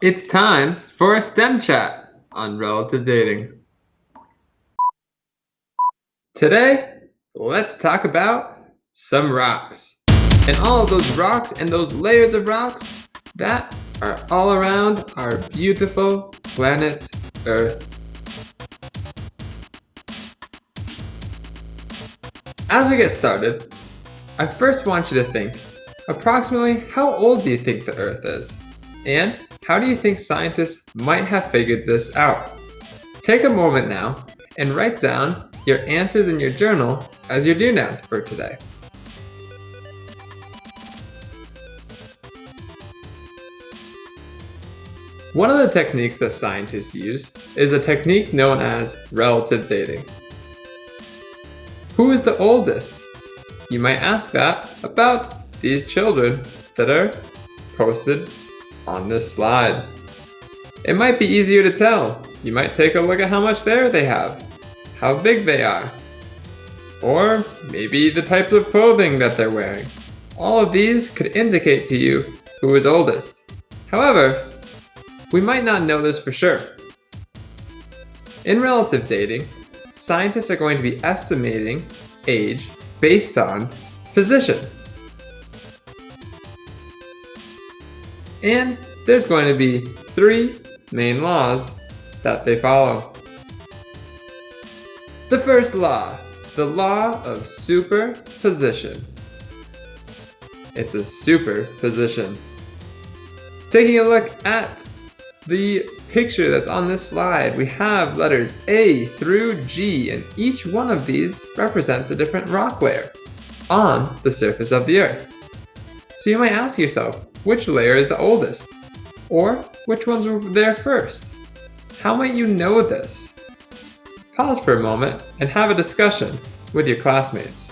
It's time for a STEM chat on relative dating. Today, let's talk about some rocks. And all of those rocks and those layers of rocks that are all around our beautiful planet Earth. As we get started, I first want you to think approximately how old do you think the Earth is? And how do you think scientists might have figured this out? Take a moment now and write down your answers in your journal as your do notes for today. One of the techniques that scientists use is a technique known as relative dating. Who is the oldest? You might ask that about these children that are posted on this slide. It might be easier to tell. You might take a look at how much hair they have, how big they are, or maybe the types of clothing that they're wearing. All of these could indicate to you who is oldest. However, we might not know this for sure. In relative dating, scientists are going to be estimating age based on position. And there's going to be three main laws that they follow. The first law, the law of superposition. It's a superposition. Taking a look at the picture that's on this slide, we have letters A through G, and each one of these represents a different rock layer on the surface of the Earth. So you might ask yourself, which layer is the oldest? Or which ones were there first? How might you know this? Pause for a moment and have a discussion with your classmates.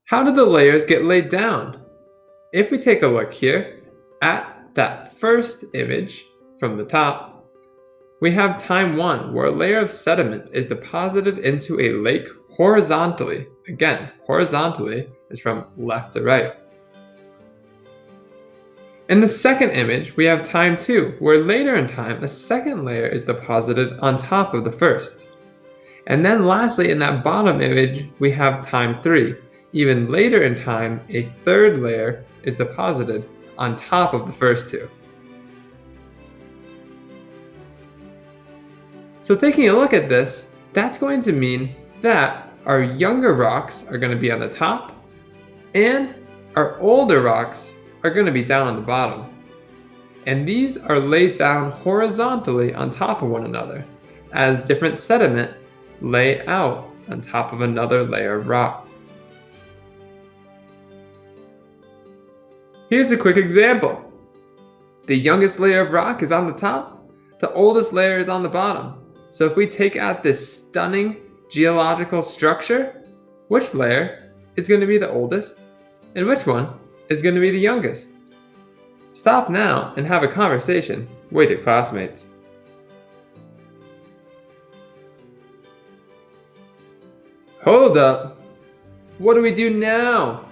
How did the layers get laid down? If we take a look here at that first image from the top, we have time 1 where a layer of sediment is deposited into a lake horizontally. Again, horizontally is from left to right. In the second image, we have time 2 where later in time a second layer is deposited on top of the first. And then lastly, in that bottom image, we have time 3. Even later in time, a third layer is deposited on top of the first two. So taking a look at this, that's going to mean that our younger rocks are going to be on the top, and our older rocks are going to be down on the bottom. And these are laid down horizontally on top of one another, as different sediment lay out on top of another layer of rock. Here's a quick example. The youngest layer of rock is on the top, the oldest layer is on the bottom. So if we take out this stunning geological structure, which layer is going to be the oldest and which one is going to be the youngest? Stop now and have a conversation with your classmates. Hold up! What do we do now?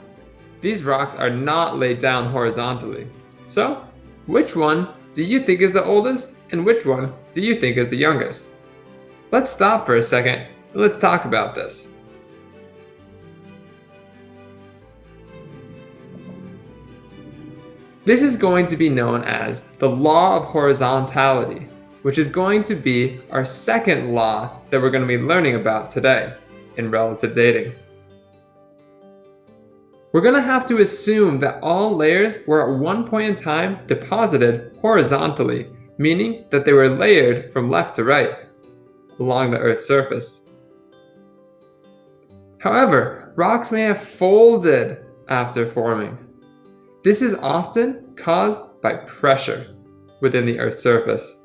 These rocks are not laid down horizontally. So, which one do you think is the oldest and which one do you think is the youngest? Let's stop for a second and let's talk about this. This is going to be known as the law of horizontality, which is going to be our second law that we're going to be learning about today in relative dating. We're going to have to assume that all layers were at one point in time deposited horizontally, meaning that they were layered from left to right along the Earth's surface. However, rocks may have folded after forming. This is often caused by pressure within the Earth's surface.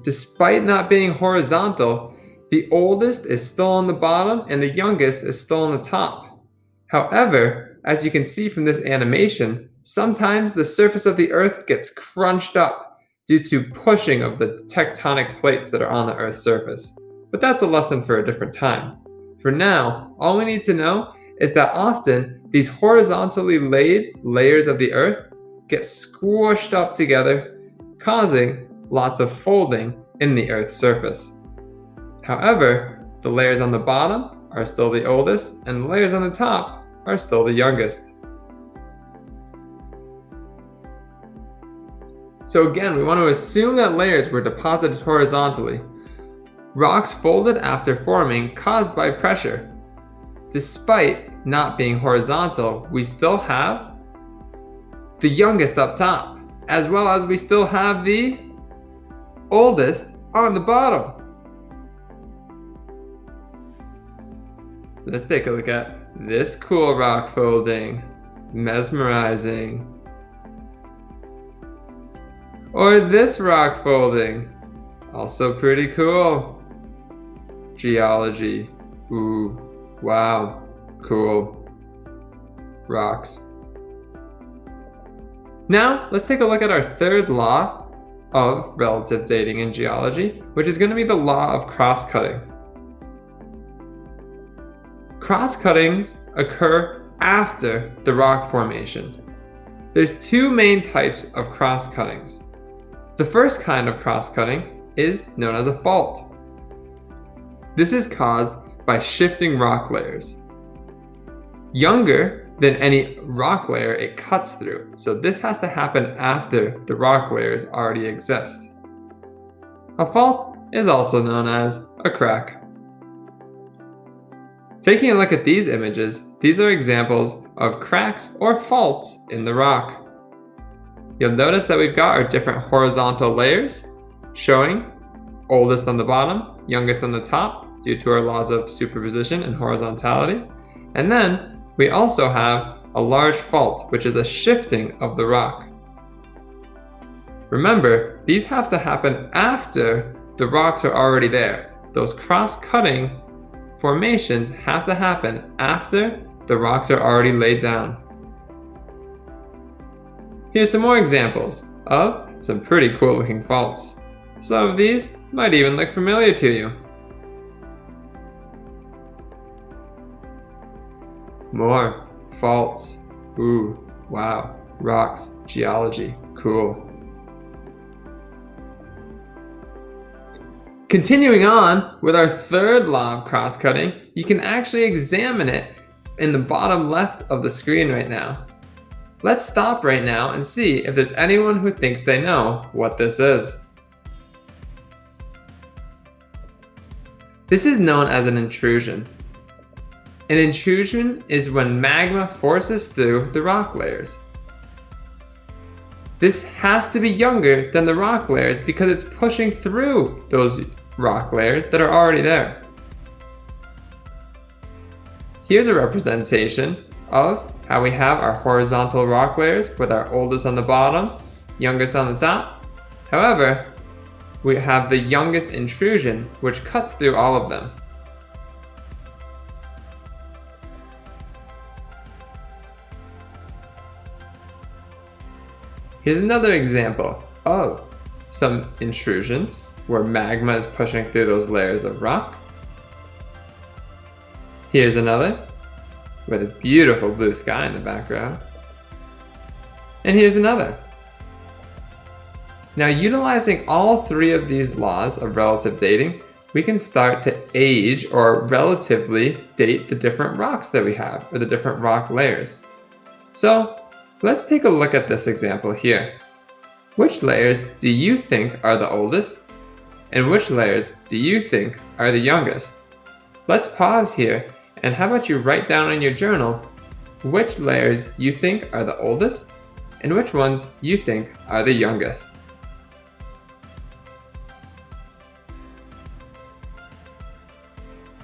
Despite not being horizontal, the oldest is still on the bottom and the youngest is still on the top. However, as you can see from this animation, sometimes the surface of the Earth gets crunched up due to pushing of the tectonic plates that are on the Earth's surface. But that's a lesson for a different time. For now, all we need to know is that often these horizontally laid layers of the Earth get squished up together, causing lots of folding in the Earth's surface. However, the layers on the bottom are still the oldest, and the layers on the top are still the youngest. So again, we want to assume that layers were deposited horizontally. Rocks folded after forming caused by pressure. Despite not being horizontal, we still have the youngest up top, as well as we still have the oldest on the bottom. Let's take a look at this cool rock folding. Mesmerizing. Or this rock folding. Also pretty cool. Geology. Ooh, wow, cool. Rocks. Now, let's take a look at our third law of relative dating in geology, which is going to be the law of cross-cutting. Cross-cuttings occur after the rock formation. There's two main types of cross-cuttings. The first kind of cross-cutting is known as a fault. This is caused by shifting rock layers. Younger than any rock layer it cuts through, so this has to happen after the rock layers already exist. A fault is also known as a crack. Taking a look at these images, these are examples of cracks or faults in the rock. You'll notice that we've got our different horizontal layers showing oldest on the bottom, youngest on the top due to our laws of superposition and horizontality. And then we also have a large fault, which is a shifting of the rock. Remember, these have to happen after the rocks are already there. Those cross-cutting formations have to happen after the rocks are already laid down. Here's some more examples of some pretty cool looking faults. Some of these might even look familiar to you. More faults. Ooh, wow. Rocks, geology, cool. Continuing on with our third law of cross-cutting, you can actually examine it in the bottom left of the screen right now. Let's stop right now and see if there's anyone who thinks they know what this is. This is known as an intrusion. An intrusion is when magma forces through the rock layers. This has to be younger than the rock layers because it's pushing through those rock layers that are already there. Here's a representation of how we have our horizontal rock layers with our oldest on the bottom, youngest on the top. However, we have the youngest intrusion, which cuts through all of them. Here's another example of some intrusions where magma is pushing through those layers of rock. Here's another with a beautiful blue sky in the background. And here's another. Now, utilizing all three of these laws of relative dating, we can start to age or relatively date the different rocks that we have, or the different rock layers. So let's take a look at this example here. Which layers do you think are the oldest? And which layers do you think are the youngest? Let's pause here, and how about you write down in your journal which layers you think are the oldest and which ones you think are the youngest.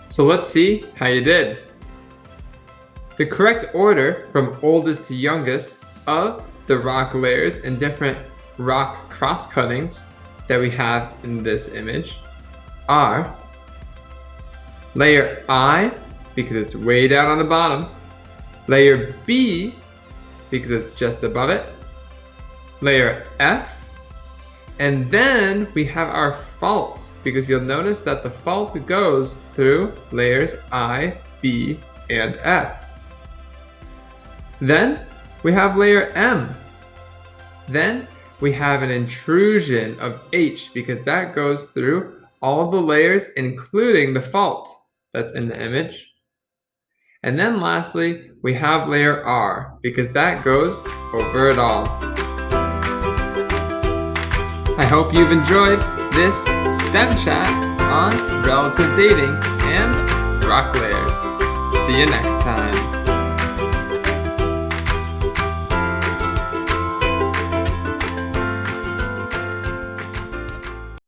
So let's see how you did. The correct order from oldest to youngest of the rock layers and different rock cross-cuttings that we have in this image are layer I, because it's way down on the bottom, layer B, because it's just above it, layer F, and then we have our fault, because you'll notice that the fault goes through layers I, B, and F. Then we have layer M. Then we have an intrusion of H because that goes through all the layers, including the fault that's in the image. And then lastly, we have layer R because that goes over it all. I hope you've enjoyed this STEM chat on relative dating and rock layers. See you next time.